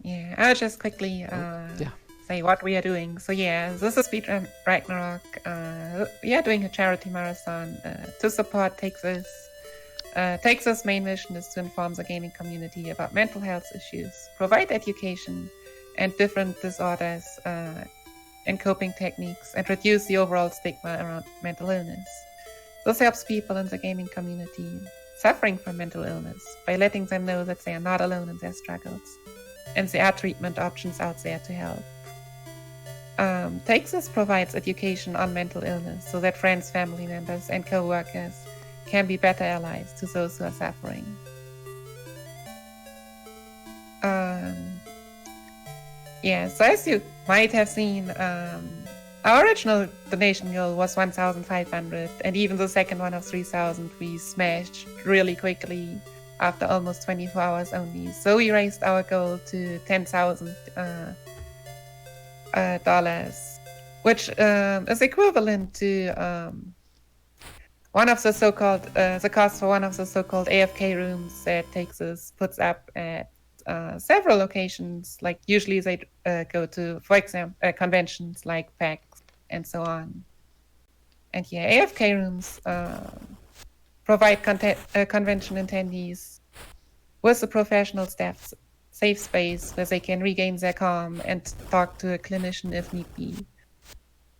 Yeah, I'll just quickly Yeah. say what we are doing. So yeah, this is Speedrun Ragnarok. We are doing a charity marathon to support Texas. Texas' main mission is to inform the gaming community about mental health issues, provide education and different disorders and coping techniques, and reduce the overall stigma around mental illness. This helps people in the gaming community suffering from mental illness by letting them know that they are not alone in their struggles and there are treatment options out there to help. Texas provides education on mental illness so that friends, family members, and co-workers can be better allies to those who are suffering. So as you might have seen, our original donation goal was 1,500, and even the second one of 3,000 we smashed really quickly after almost 24 hours only. So we raised our goal to $10,000, which is equivalent to one of the so-called the cost for one of the so-called AFK rooms that Texas puts up at several locations. Like usually they go to, for example, conventions like PAX and so on. And yeah, AFK rooms provide convention attendees with a professional staff safe space where they can regain their calm and talk to a clinician if need be.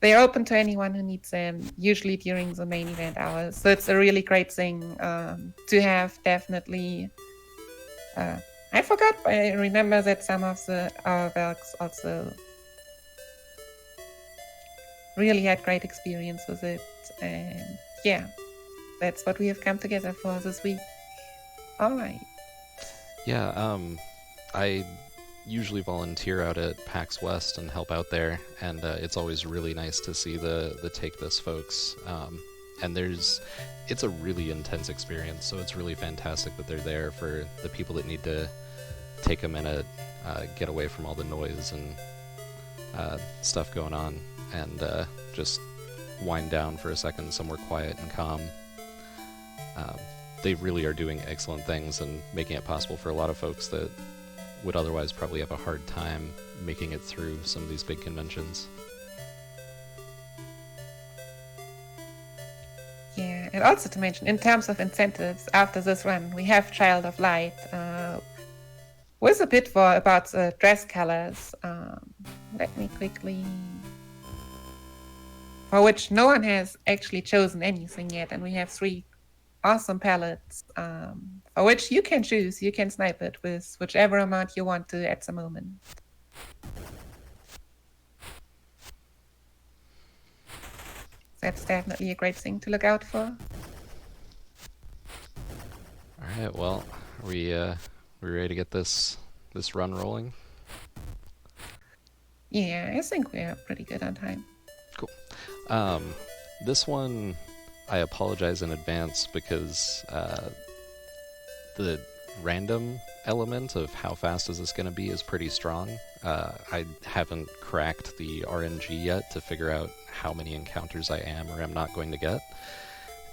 They are open to anyone who needs them, usually during the main event hours. So it's a really great thing to have, definitely. I forgot, but I remember that some of our works also really had great experience with it. And yeah, that's what we have come together for this week. All right. Yeah, I usually volunteer out at PAX West and help out there, and it's always really nice to see the Take This folks. And it's a really intense experience, so it's really fantastic that they're there for the people that need to take a minute, get away from all the noise and stuff going on, and just wind down for a second somewhere quiet and calm. They really are doing excellent things and making it possible for a lot of folks that would otherwise probably have a hard time making it through some of these big conventions. Yeah, and also to mention, in terms of incentives, after this run, we have Child of Light with a bit about dress colors. Let me quickly... For which no one has actually chosen anything yet, and we have 3 awesome palettes for which you can choose. You can snipe it with whichever amount you want to at the moment. That's definitely a great thing to look out for. All right, well, are we ready to get this run rolling? Yeah, I think we're pretty good on time. Cool. This one, I apologize in advance because the random element of how fast is this going to be is pretty strong. I haven't cracked the RNG yet to figure out how many encounters I am or am not going to get.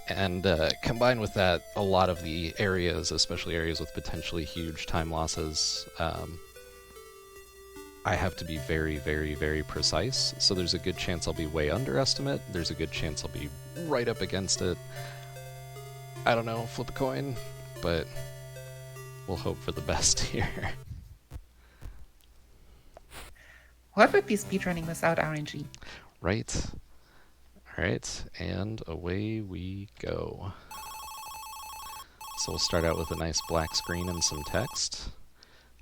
And combined with that, a lot of the areas, especially areas with potentially huge time losses, I have to be very, very, very precise. So there's a good chance I'll be way underestimate. There's a good chance I'll be right up against it. I don't know, flip a coin, but we'll hope for the best here. What would be speedrunning without RNG? Right. Alright, and away we go. So we'll start out with a nice black screen and some text.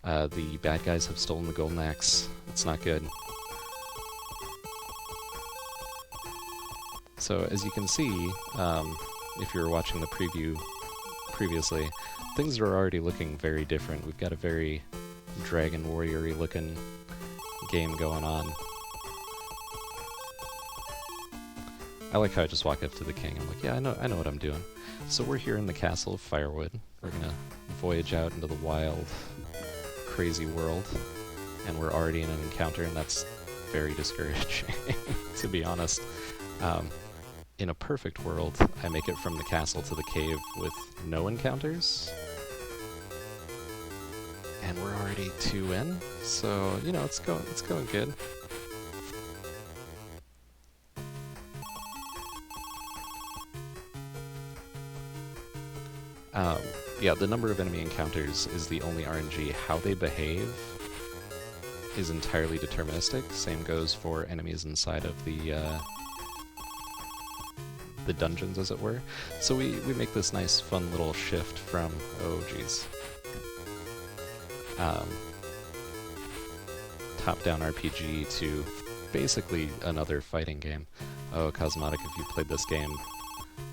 The bad guys have stolen the golden axe. It's not good. So as you can see, if you were watching the preview previously, things are already looking very different. We've got a very Dragon Warrior-y looking game going on. I like how I just walk up to the king. I'm like, yeah, I know what I'm doing. So we're here in the castle of Firewood. We're gonna voyage out into the wild, crazy world, and we're already in an encounter, and that's very discouraging, to be honest. In a perfect world, I make it from the castle to the cave with no encounters. And we're already 2 in, so you know it's going good. Yeah, the number of enemy encounters is the only RNG. How they behave is entirely deterministic. Same goes for enemies inside of the dungeons, as it were. So we make this nice, fun little shift from, oh geez, top-down RPG to basically another fighting game. Oh, Cosmotic, if you played this game,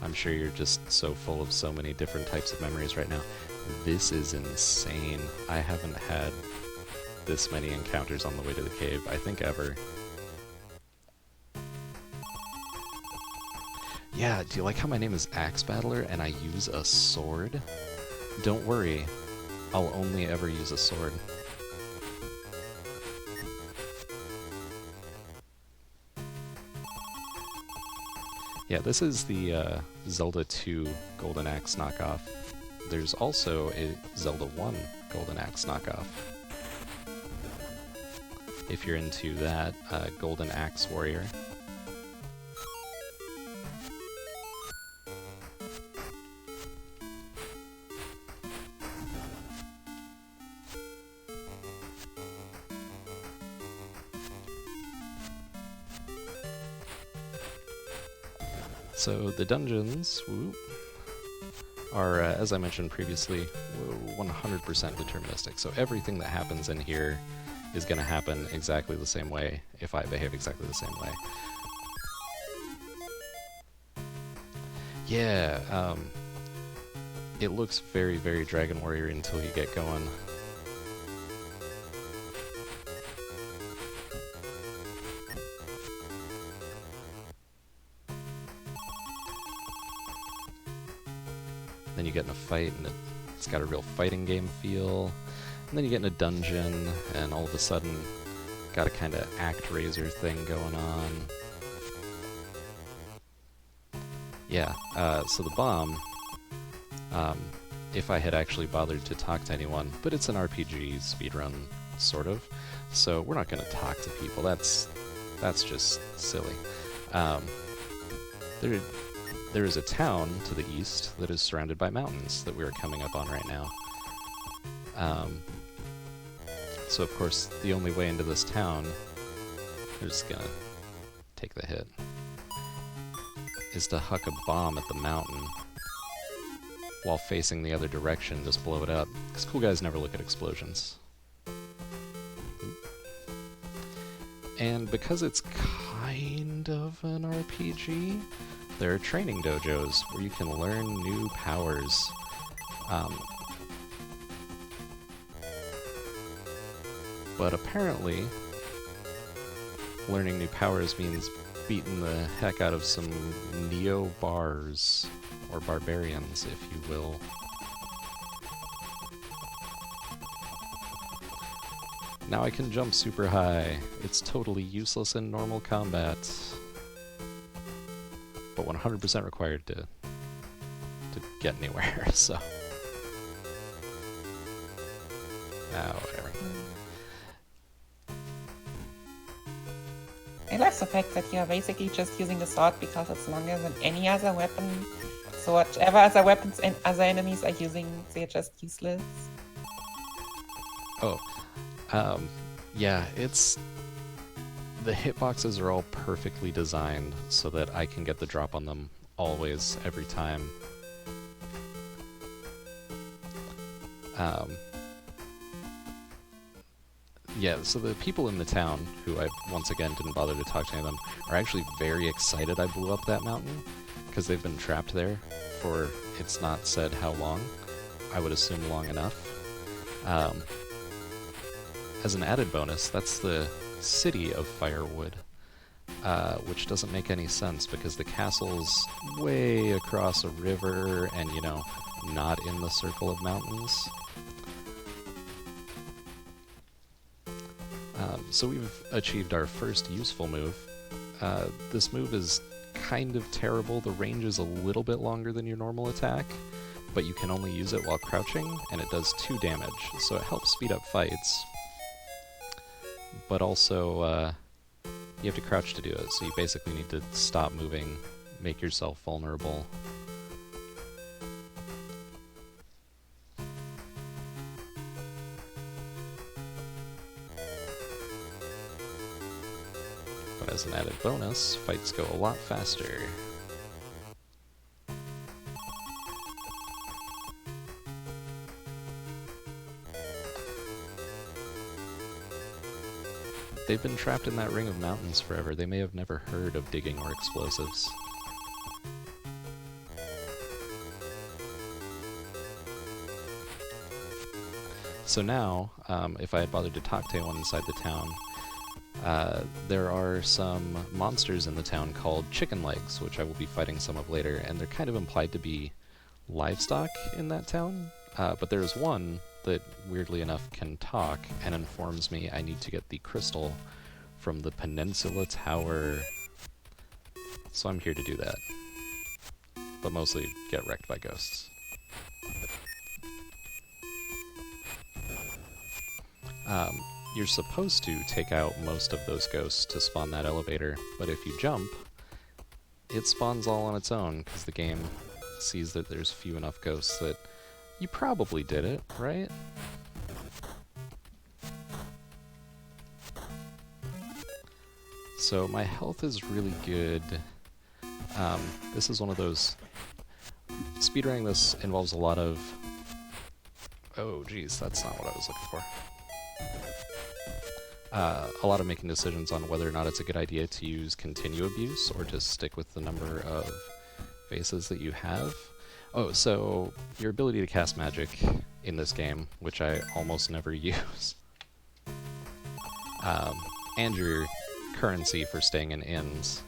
I'm sure you're just so full of so many different types of memories right now. This is insane. I haven't had this many encounters on the way to the cave, I think, ever. Yeah, do you like how my name is Axe Battler and I use a sword? Don't worry, I'll only ever use a sword. Yeah, this is the Zelda 2 Golden Axe knockoff. There's also a Zelda 1 Golden Axe knockoff. If you're into that, Golden Axe Warrior. So the dungeons are, as I mentioned previously, 100% deterministic. So everything that happens in here is going to happen exactly the same way if I behave exactly the same way. Yeah, it looks very, very Dragon Warrior until you get going. Then you get in a fight, and it's got a real fighting game feel. And then you get in a dungeon, and all of a sudden, got a kind of ActRaiser thing going on. Yeah, so the bomb, if I had actually bothered to talk to anyone, but it's an RPG speedrun, sort of, so we're not going to talk to people. That's just silly. There is a town to the east that is surrounded by mountains that we are coming up on right now. So of course, the only way into this town, we're just gonna take the hit, is to huck a bomb at the mountain while facing the other direction, just blow it up. Because cool guys never look at explosions. And because it's kind of an RPG, there are training dojos where you can learn new powers. But apparently, learning new powers means beating the heck out of some neo-bars, or barbarians, if you will. Now I can jump super high. It's totally useless in normal combat, but 100% required to get anywhere, so... whatever. I like the fact that you are basically just using the sword because it's longer than any other weapon. So whatever other weapons and other enemies are using, they're just useless. Oh, yeah, it's... The hitboxes are all perfectly designed so that I can get the drop on them always, every time. Yeah, so the people in the town, who I once again didn't bother to talk to any of them, are actually very excited I blew up that mountain, because they've been trapped there for, it's not said how long. I would assume long enough. As an added bonus, that's the city of Firewood, which doesn't make any sense because the castle's way across a river and, you know, not in the circle of mountains. So we've achieved our first useful move. This move is kind of terrible. The range is a little bit longer than your normal attack, but you can only use it while crouching, and it does 2 damage, so it helps speed up fights. But also, you have to crouch to do it, so you basically need to stop moving, make yourself vulnerable. But as an added bonus, fights go a lot faster. They've been trapped in that ring of mountains forever. They may have never heard of digging or explosives. So now, if I had bothered to talk to anyone inside the town, there are some monsters in the town called chicken legs, which I will be fighting some of later, and they're kind of implied to be livestock in that town. But there's one that, weirdly enough, can talk and informs me I need to get the crystal from the Peninsula Tower. So I'm here to do that. But mostly get wrecked by ghosts. You're supposed to take out most of those ghosts to spawn that elevator, but if you jump, it spawns all on its own, because the game sees that there's few enough ghosts that you probably did it, right? So my health is really good. This is one of those... Speedrunning this involves a lot of... Oh geez, that's not what I was looking for. A lot of making decisions on whether or not it's a good idea to use continue abuse or to stick with the number of faces that you have. Oh, so your ability to cast magic in this game, which I almost never use, and your currency for staying in inns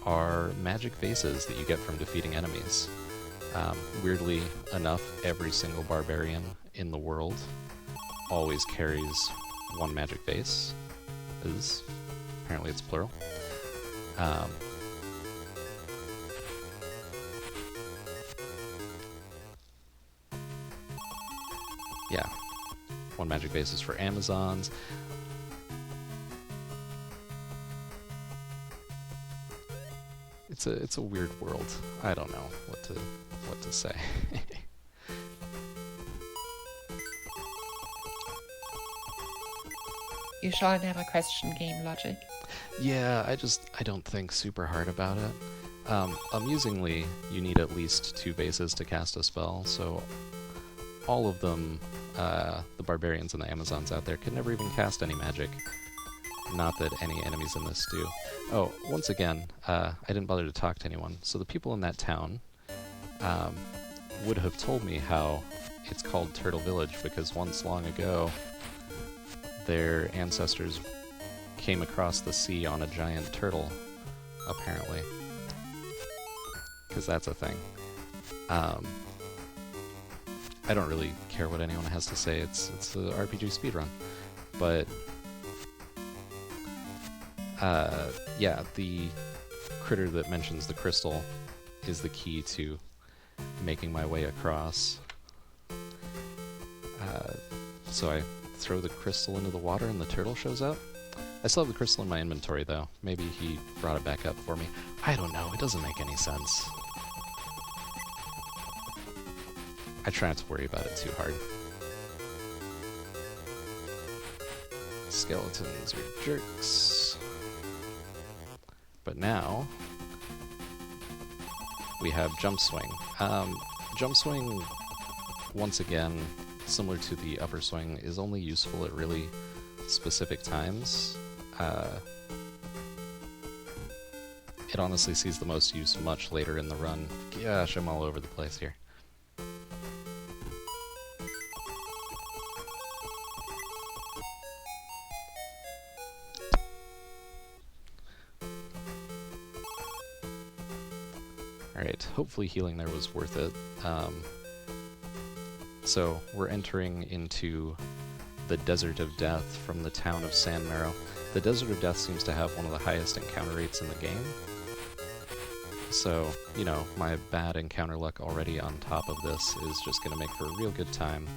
are magic faces that you get from defeating enemies. Weirdly enough, every single barbarian in the world always carries one magic vase. Apparently it's plural. Yeah, one magic vase is for Amazons. It's a weird world. I don't know what to say. You shall never question game logic. Yeah, I don't think super hard about it. Amusingly, you need at least 2 vases to cast a spell, so all of them, the barbarians and the Amazons out there, could never even cast any magic. Not that any enemies in this do. Oh, once again, I didn't bother to talk to anyone, so the people in that town would have told me how it's called Turtle Village, because once long ago, their ancestors came across the sea on a giant turtle, apparently. Because that's a thing. I don't really care what anyone has to say, it's the RPG speedrun. But, yeah, the critter that mentions the crystal is the key to making my way across. So I throw the crystal into the water and the turtle shows up. I still have the crystal in my inventory though. Maybe he brought it back up for me. I don't know, it doesn't make any sense. I try not to worry about it too hard. Skeletons are jerks. But now we have jump swing. Jump swing, once again, similar to the upper swing, is only useful at really specific times. It honestly sees the most use much later in the run. Gosh, I'm all over the place here. Alright, hopefully healing there was worth it. So we're entering into the Desert of Death from the town of San Marrow. The Desert of Death seems to have one of the highest encounter rates in the game. So, you know, my bad encounter luck already on top of this is just going to make for a real good time.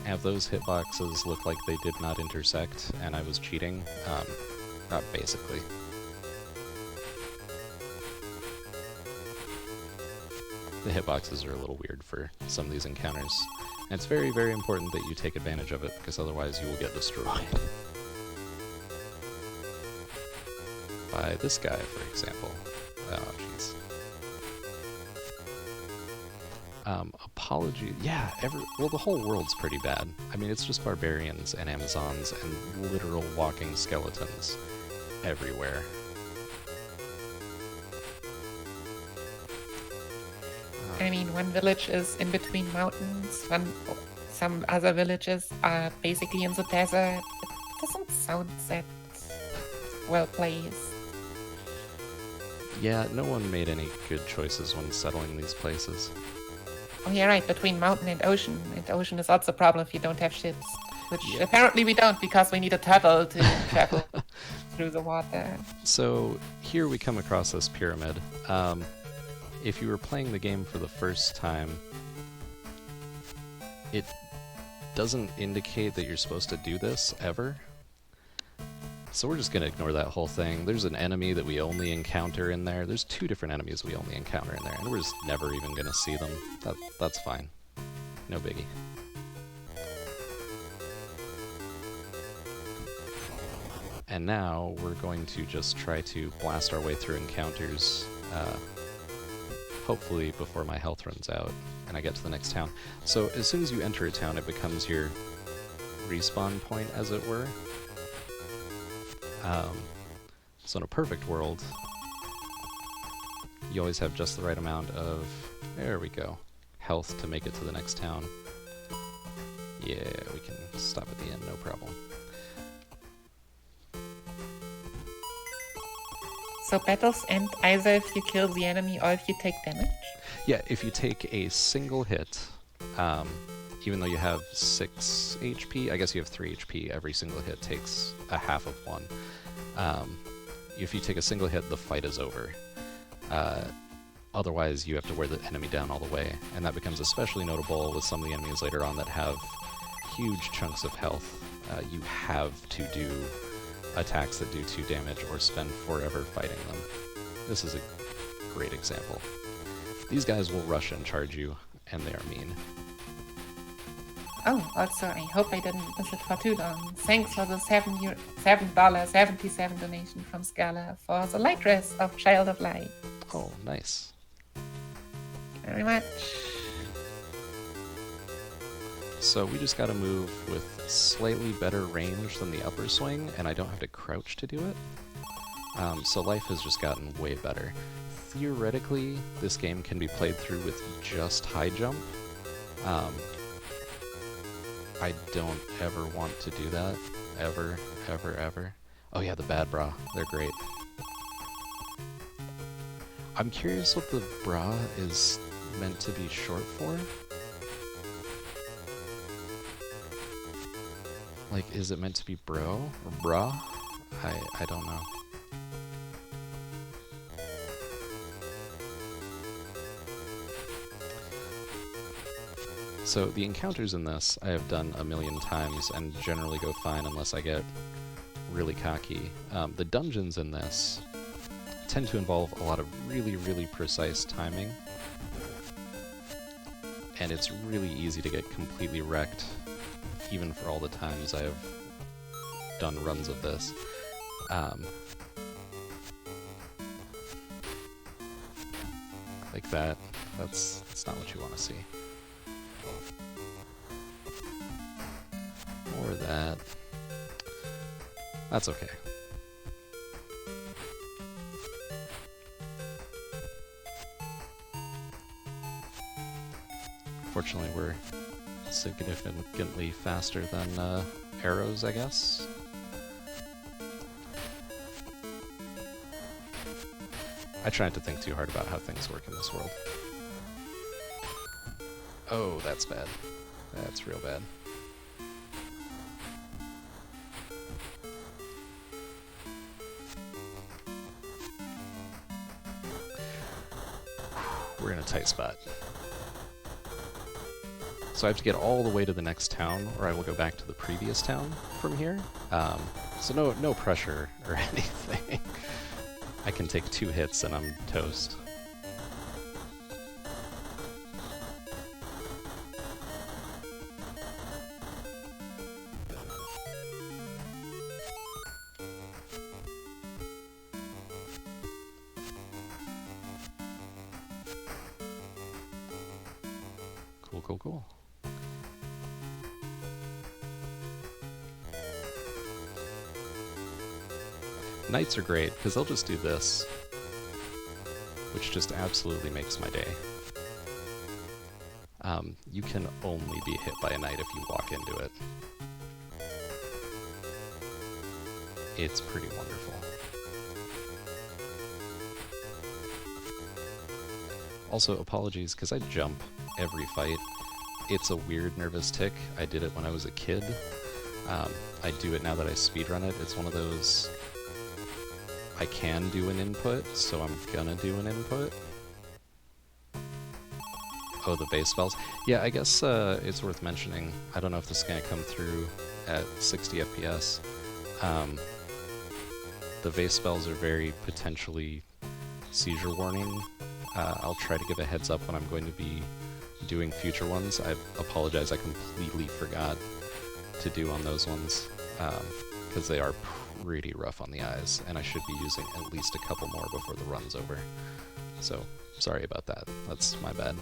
Have those hitboxes look like they did not intersect and I was cheating? Basically. The hitboxes are a little weird for some of these encounters. And it's very, very important that you take advantage of it, because otherwise you will get destroyed. By this guy, for example. Oh, jeez. Apology. Yeah, well, the whole world's pretty bad. I mean, it's just barbarians and Amazons and literal walking skeletons everywhere. I mean, one village is in between mountains, some other villages are basically in the desert. It doesn't sound that well placed. Yeah, no one made any good choices when settling these places. Oh, yeah, right, between mountain and ocean. And ocean is also a problem if you don't have ships. Which apparently we don't, because we need a turtle to travel through the water. So here we come across this pyramid. If you were playing the game for the first time, it doesn't indicate that you're supposed to do this ever. So we're just going to ignore that whole thing. There's an enemy that we only encounter in there. There's 2 different enemies we only encounter in there, and we're just never even going to see them. That's fine. No biggie. And now we're going to just try to blast our way through encounters, hopefully before my health runs out and I get to the next town. So as soon as you enter a town, it becomes your respawn point, as it were. So in a perfect world, you always have just the right amount of, there we go, health to make it to the next town. Yeah, we can stop at the end, no problem. So battles end either if you kill the enemy or if you take damage? Yeah, if you take a single hit, even though you have 6 HP, I guess you have 3 HP, every single hit takes a half of 1. If you take a single hit, the fight is over. Otherwise, you have to wear the enemy down all the way, and that becomes especially notable with some of the enemies later on that have huge chunks of health. You have to do attacks that do 2 damage or spend forever fighting them. This is a great example. These guys will rush and charge you, and they are mean. Oh, also, I hope I didn't miss it for too long. Thanks for the $7.77 donation from Scala for the light dress of Child of Light. Oh, nice. Thank you very much. So we just gotta move with slightly better range than the upper swing, and I don't have to crouch to do it. So life has just gotten way better. Theoretically, this game can be played through with just high jump. I don't ever want to do that. Ever, ever, ever. Oh yeah, the bad bra. They're great. I'm curious what the bra is meant to be short for. Like, is it meant to be bro or bra? I don't know. So the encounters in this I have done a million times and generally go fine unless I get really cocky. The dungeons in this tend to involve a lot of really, really precise timing, and it's really easy to get completely wrecked, even for all the times I have done runs of this. Like that. That's not what you want to see. Or that. That's okay. Fortunately, we're significantly faster than arrows, I guess. I try not to think too hard about how things work in this world. Oh, that's bad. That's real bad. We're in a tight spot. So I have to get all the way to the next town, or I will go back to the previous town from here. So no pressure or anything. I can take 2 hits and I'm toast. Cool. Nights are great, because they'll just do this, which just absolutely makes my day. You can only be hit by a knight if you walk into it. It's pretty wonderful. Also, apologies, because I jump every fight. It's a weird nervous tick. I did it when I was a kid. I do it now that I speedrun it. It's one of those, I can do an input, so I'm gonna do an input. Oh, the base spells? Yeah, I guess it's worth mentioning. I don't know if this is gonna come through at 60 FPS. The base spells are very potentially seizure warning. I'll try to give a heads up when I'm going to be doing future ones. I apologize, I completely forgot to do on those ones, because they are pretty rough on the eyes, and I should be using at least a couple more before the run's over. So, sorry about that. That's my bad.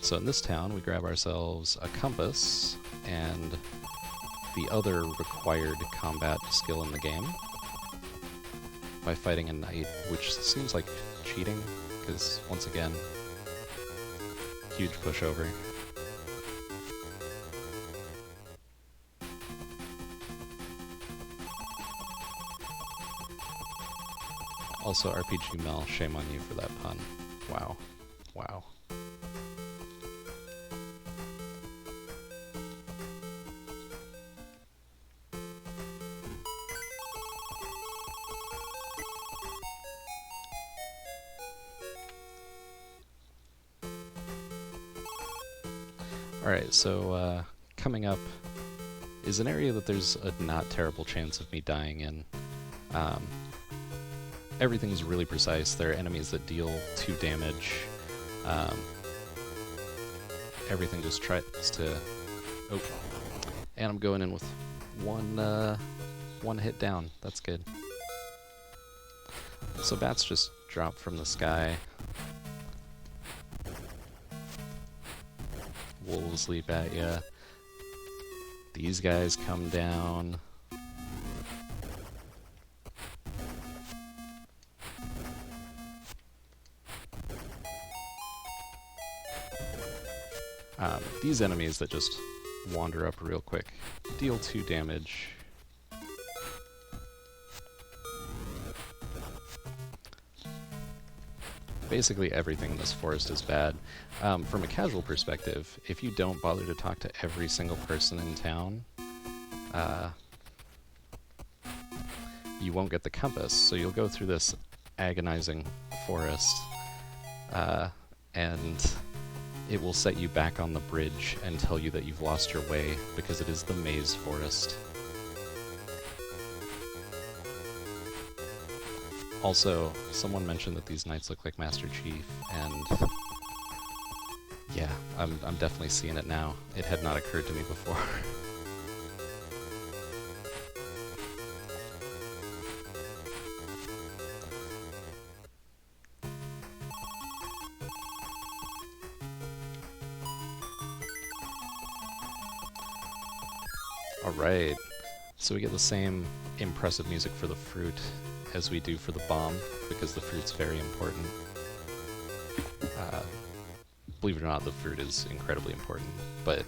So in this town, we grab ourselves a compass and the other required combat skill in the game by fighting a knight, which seems like cheating, because once again, huge pushover. Also, RPG Mel, shame on you for that pun. Wow. Wow. Alright, so coming up is an area that there's a not terrible chance of me dying in. Everything's really precise. There are enemies that deal 2 damage. Everything just tries to... Oh. And I'm going in with one hit down. That's good. So bats just drop from the sky. Wolves leap at ya. These guys come down. These enemies that just wander up real quick deal 2 damage. Basically everything in this forest is bad. From a casual perspective, if you don't bother to talk to every single person in town, you won't get the compass, so you'll go through this agonizing forest, and it will set you back on the bridge and tell you that you've lost your way, because it is the maze forest. Also, someone mentioned that these knights look like Master Chief, and yeah, I'm definitely seeing it now. It had not occurred to me before. Alright, so we get the same impressive music for the fruit as we do for the bomb, because the fruit's very important. Believe it or not, the fruit is incredibly important, but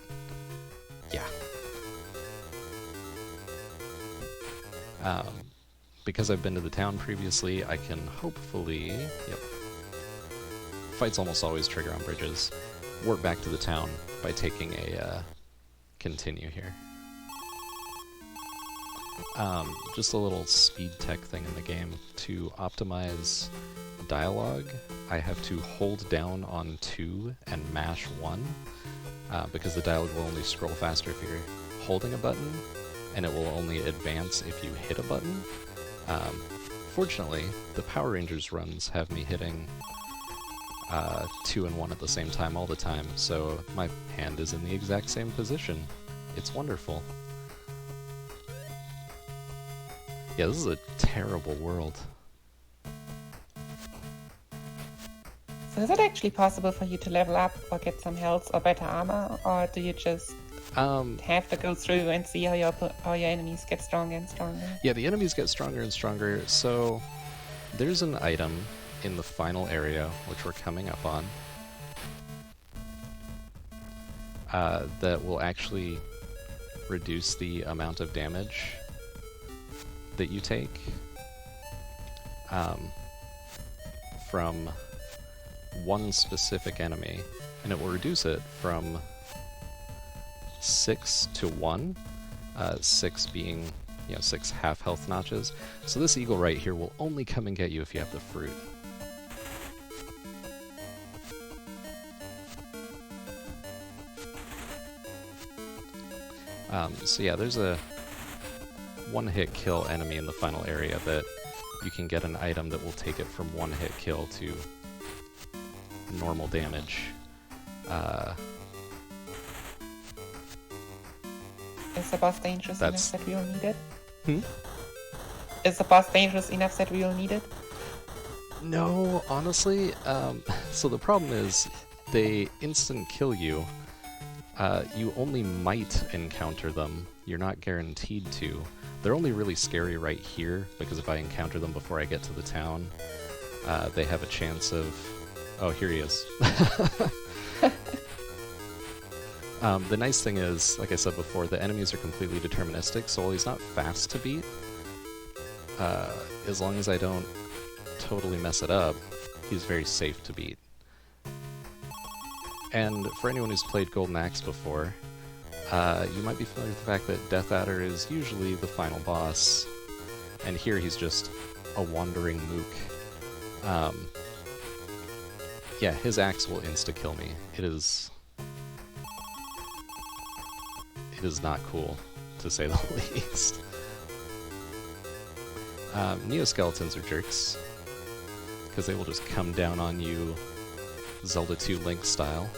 yeah. because I've been to the town previously, I can hopefully... Yep. Fights almost always trigger on bridges. Warp back to the town by taking a continue here. Just a little speed tech thing in the game. To optimize dialogue, I have to hold down on 2 and mash 1, because the dialogue will only scroll faster if you're holding a button, and it will only advance if you hit a button. Fortunately, the Power Rangers runs have me hitting 2 and 1 at the same time all the time, so my hand is in the exact same position. It's wonderful. Yeah, this is a terrible world. So is it actually possible for you to level up or get some health or better armor, or do you just have to go through and see how your enemies get stronger and stronger? Yeah, the enemies get stronger and stronger, so there's an item in the final area, which we're coming up on, that will actually reduce the amount of damage that you take from one specific enemy, and it will reduce it from 6 to 1, 6 being, 6 half health notches. So this eagle right here will only come and get you if you have the fruit. So yeah, there's a one-hit kill enemy in the final area that you can get an item that will take it from one-hit kill to normal damage. Is the boss dangerous enough that we will need it? Hmm? Is the boss dangerous enough that we will need it? No, honestly, so the problem is they instant kill you. You only might encounter them. You're not guaranteed to. They're only really scary right here, because if I encounter them before I get to the town, they have a chance of... Oh, here he is. The nice thing is, like I said before, the enemies are completely deterministic, so while he's not fast to beat, as long as I don't totally mess it up, he's very safe to beat. And for anyone who's played Golden Axe before, you might be familiar with the fact that Death Adder is usually the final boss, and here he's just a wandering mook. Yeah, his axe will insta-kill me. It is not cool, to say the least. Neoskeletons are jerks, because they will just come down on you Zelda 2 Link style.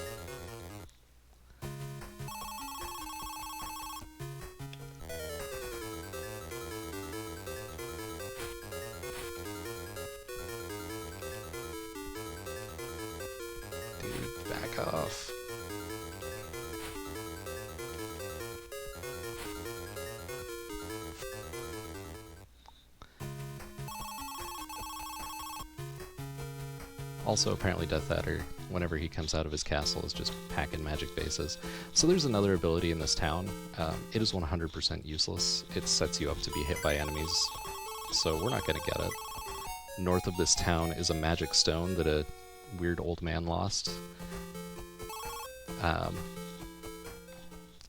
Dude, back off. Also, apparently Death Adder, whenever he comes out of his castle, is just packing magic bases. So there's another ability in this town. It is 100% useless. It sets you up to be hit by enemies, so we're not going to get it. North of this town is a magic stone that a weird old man lost.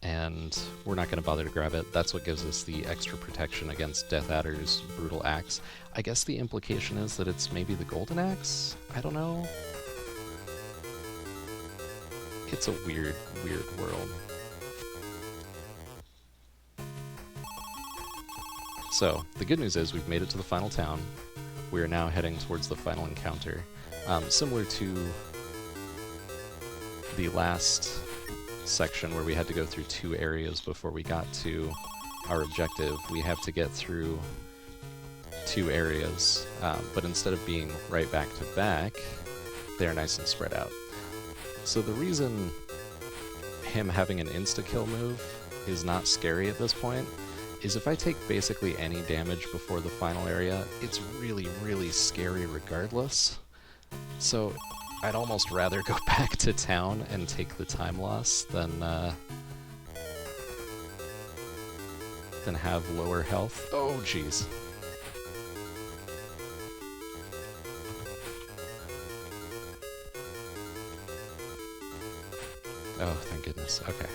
And we're not going to bother to grab it. That's what gives us the extra protection against Death Adder's brutal axe. I guess the implication is that it's maybe the golden axe? I don't know. It's a weird, weird world. So, the good news is we've made it to the final town. We are now heading towards the final encounter. Similar to the last section where we had to go through 2 areas before we got to our objective, we have to get through 2 areas, but instead of being right back to back, they're nice and spread out. So the reason him having an insta-kill move is not scary at this point is if I take basically any damage before the final area, it's really, really scary regardless. So I'd almost rather go back to town and take the time loss than have lower health. Oh, jeez. Oh, thank goodness. Okay.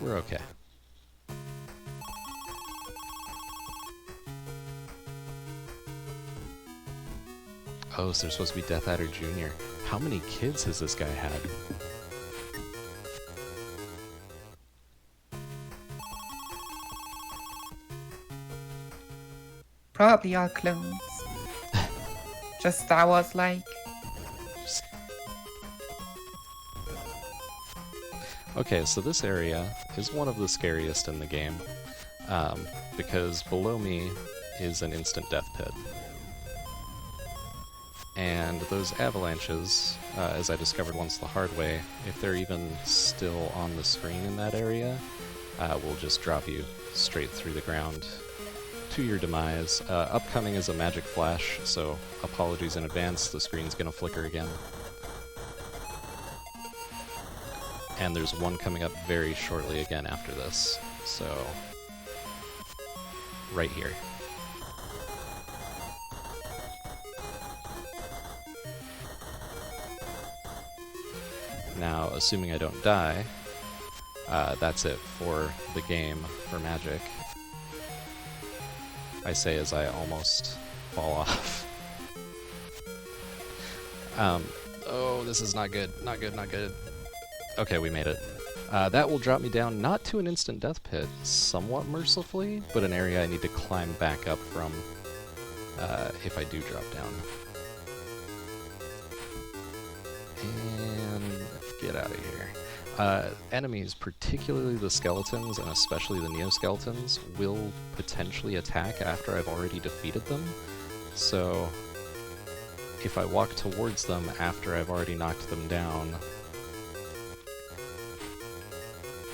We're okay. Oh, so there's supposed to be Death Adder Jr. How many kids has this guy had? Probably all clones. Just Star Wars like. Okay, so this area is one of the scariest in the game, because below me is an instant death pit. And those avalanches, as I discovered once the hard way, if they're even still on the screen in that area, will just drop you straight through the ground to your demise. Upcoming is a magic flash, so apologies in advance, the screen's gonna flicker again. And there's one coming up very shortly again after this, so right here. Now, assuming I don't die, that's it for the game for magic. I say as I almost fall off. Oh, this is not good. Not good, not good. Okay, we made it. That will drop me down, not to an instant death pit, somewhat mercifully, but an area I need to climb back up from if I do drop down. And get out of here. Enemies, particularly the skeletons, and especially the Neo-Skeletons, will potentially attack after I've already defeated them. So, if I walk towards them after I've already knocked them down,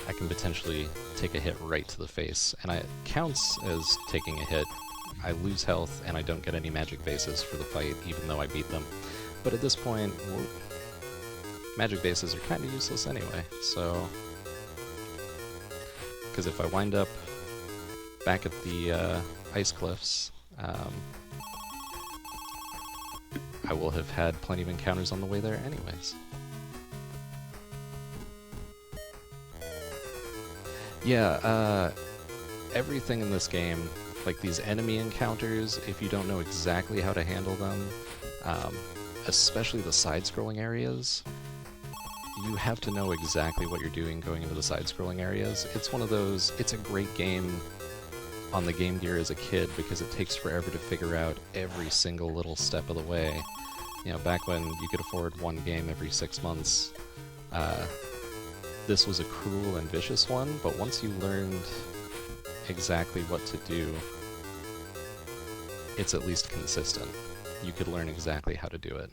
I can potentially take a hit right to the face, and it counts as taking a hit. I lose health, and I don't get any magic bases for the fight, even though I beat them. But at this point, magic bases are kind of useless anyway, so... Because if I wind up back at the ice cliffs, I will have had plenty of encounters on the way there anyways. Yeah, everything in this game, like these enemy encounters, if you don't know exactly how to handle them, especially the side-scrolling areas, you have to know exactly what you're doing going into the side-scrolling areas. It's one of those, it's a great game on the Game Gear as a kid because it takes forever to figure out every single little step of the way. You know, back when you could afford one game every 6 months, this was a cruel and vicious one, but once you learned exactly what to do, it's at least consistent. You could learn exactly how to do it.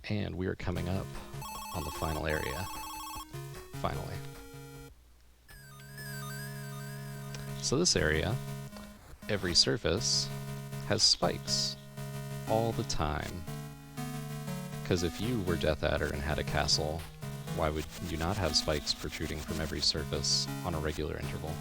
And we are coming up on the final area. Finally. So this area, every surface, has spikes. All the time. Because if you were Death Adder and had a castle, why would you not have spikes protruding from every surface on a regular interval?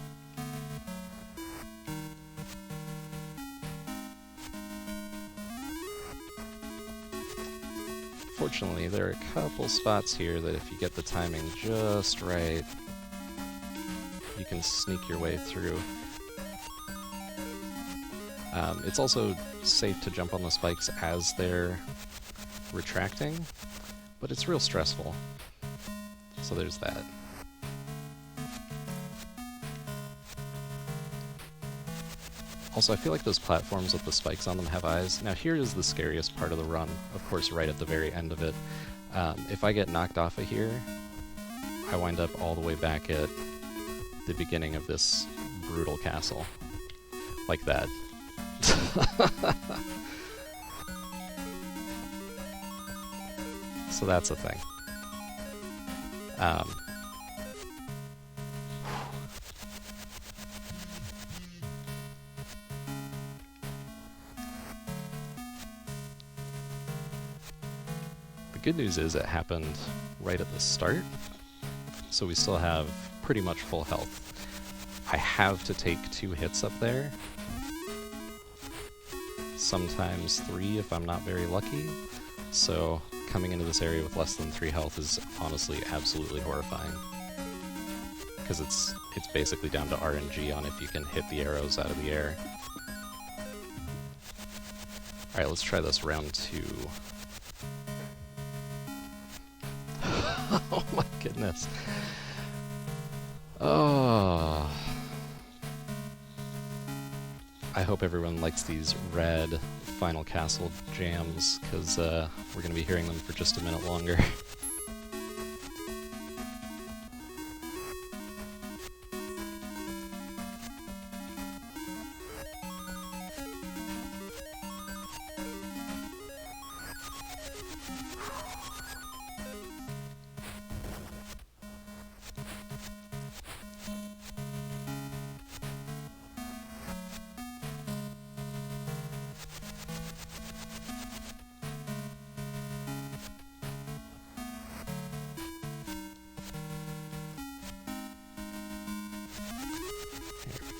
Fortunately, there are a couple spots here that if you get the timing just right, you can sneak your way through. It's also safe to jump on the spikes as they're retracting, but it's real stressful. So there's that. Also, I feel like those platforms with the spikes on them have eyes. Now here is the scariest part of the run, of course right at the very end of it. If I get knocked off of here, I wind up all the way back at the beginning of this brutal castle. Like that. So that's a thing. The good news is it happened right at the start, so we still have pretty much full health. I have to take 2 hits up there. Sometimes 3 if I'm not very lucky. So coming into this area with less than 3 health is honestly absolutely horrifying. Because it's basically down to RNG on if you can hit the arrows out of the air. Alright, let's try this round 2. Oh my goodness. Oh. I hope everyone likes these red Final Castle jams, because we're going to be hearing them for just a minute longer.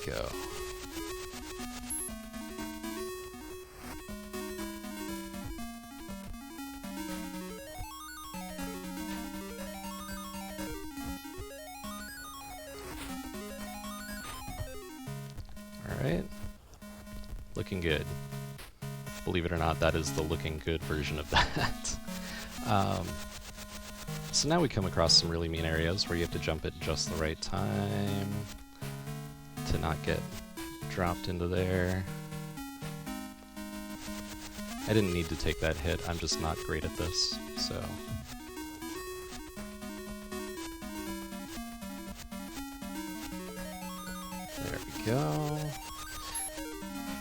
Go. Alright. Looking good. Believe it or not, that is the looking good version of that. So now we come across some really mean areas where you have to jump at just the right time to not get dropped into there. I didn't need to take that hit, I'm just not great at this, so... There we go.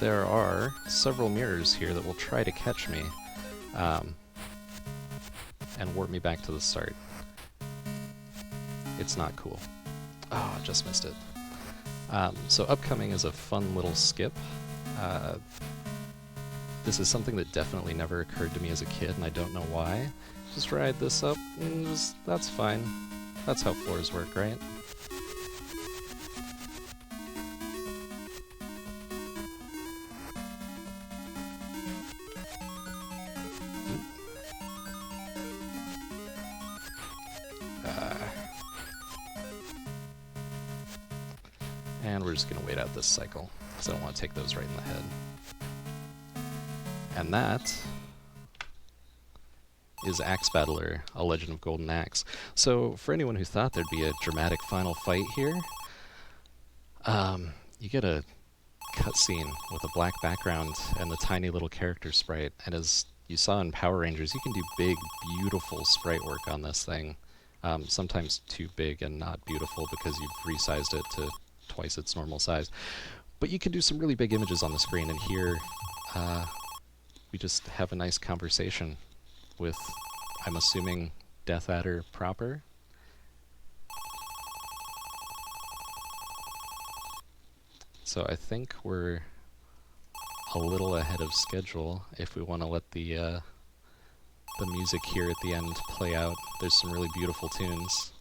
There are several mirrors here that will try to catch me, and warp me back to the start. It's not cool. Oh, I just missed it. So upcoming is a fun little skip. This is something that definitely never occurred to me as a kid, and I don't know why. Just ride this up, and that's fine. That's how floors work, right? And we're just going to wait out this cycle, because I don't want to take those right in the head. And that is Axe Battler, A Legend of Golden Axe. So, for anyone who thought there'd be a dramatic final fight here, you get a cutscene with a black background and the tiny little character sprite, and as you saw in Power Rangers, you can do big, beautiful sprite work on this thing. Sometimes too big and not beautiful because you've resized it to twice its normal size. But you can do some really big images on the screen, and here we just have a nice conversation with, I'm assuming, Death Adder proper. So I think we're a little ahead of schedule if we want to let the music here at the end play out. There's some really beautiful tunes.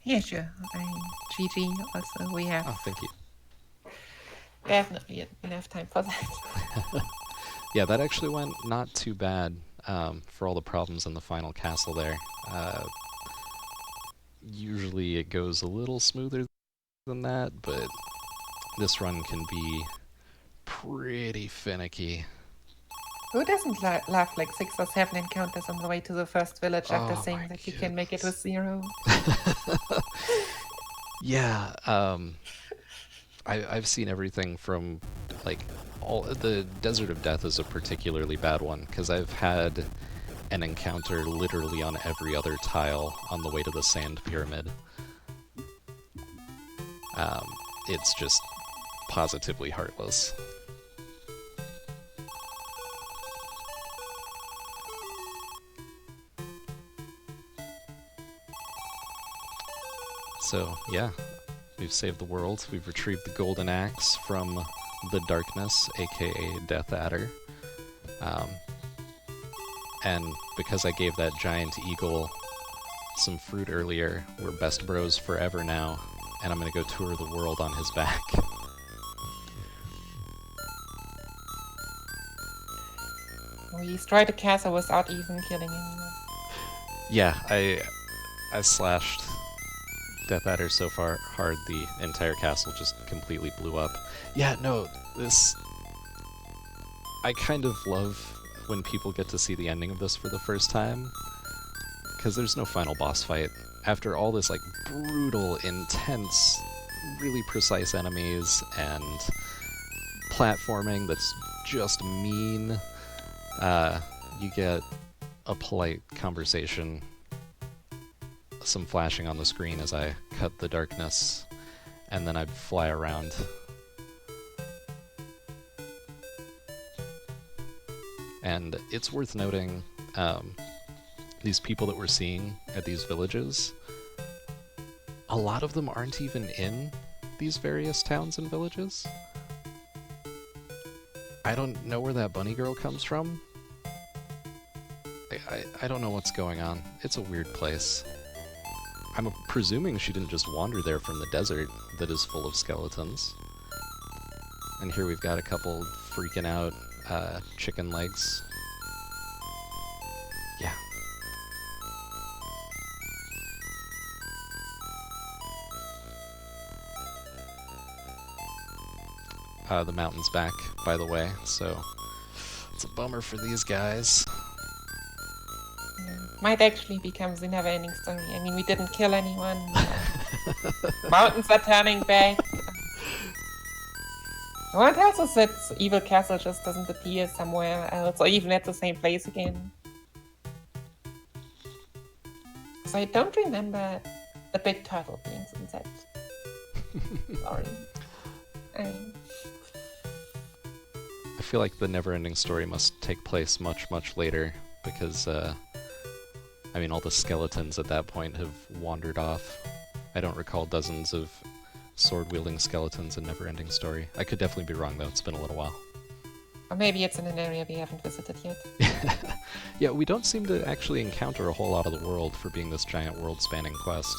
Yeah, sure. GG also, we have... Oh, thank you. Definitely enough time for that. Yeah, that actually went not too bad for all the problems in the final castle there. Usually it goes a little smoother than that, but this run can be pretty finicky. Who doesn't love like 6 or 7 encounters on the way to the first village after saying that you can make it with 0? Yeah, I've seen everything from, like, the Desert of Death is a particularly bad one, because I've had an encounter literally on every other tile on the way to the Sand Pyramid. It's just positively heartless. So, yeah, we've saved the world. We've retrieved the golden axe from the darkness, aka Death Adder. And because I gave that giant eagle some fruit earlier. We're best bros forever now, and I'm gonna go tour the world on his back. We destroyed the castle without even killing anyone. Yeah, I slashed Death Adder so far hard the entire castle just completely blew up. Yeah, no, this... I kind of love when people get to see the ending of this for the first time, because there's no final boss fight. After all this, like, brutal, intense, really precise enemies and platforming that's just mean, you get a polite conversation, some flashing on the screen as I cut the darkness, and then I'd fly around. And it's worth noting, these people that we're seeing at these villages, a lot of them aren't even in these various towns and villages. I don't know where that bunny girl comes from. I don't know what's going on. It's a weird place. I'm presuming she didn't just wander there from the desert that is full of skeletons. And here we've got a couple freaking out chicken legs. Yeah. The mountain's back, by the way, so it's a bummer for these guys. Might actually become the never-ending story. I mean, we didn't kill anyone. Mountains are turning back. What else is that evil castle just doesn't appear somewhere else, or even at the same place again? So I don't remember a big turtle being inside. Sorry. I feel like the never-ending story must take place much, much later, because, I mean, all the skeletons at that point have wandered off. I don't recall dozens of sword-wielding skeletons in Never-Ending Story. I could definitely be wrong, though. It's been a little while. Or maybe it's in an area we haven't visited yet. Yeah, we don't seem to actually encounter a whole lot of the world for being this giant world-spanning quest.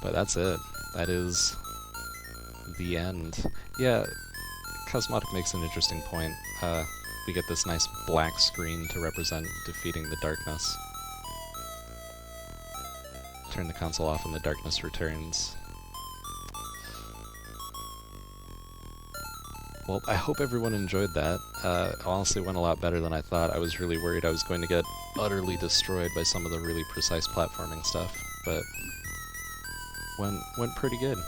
But that's it. That is the end. Yeah, Cosmotic makes an interesting point. We get this nice black screen to represent defeating the darkness. Turn the console off and the darkness returns. Well, I hope everyone enjoyed that. Honestly, it went a lot better than I thought. I was really worried I was going to get utterly destroyed by some of the really precise platforming stuff, but went pretty good.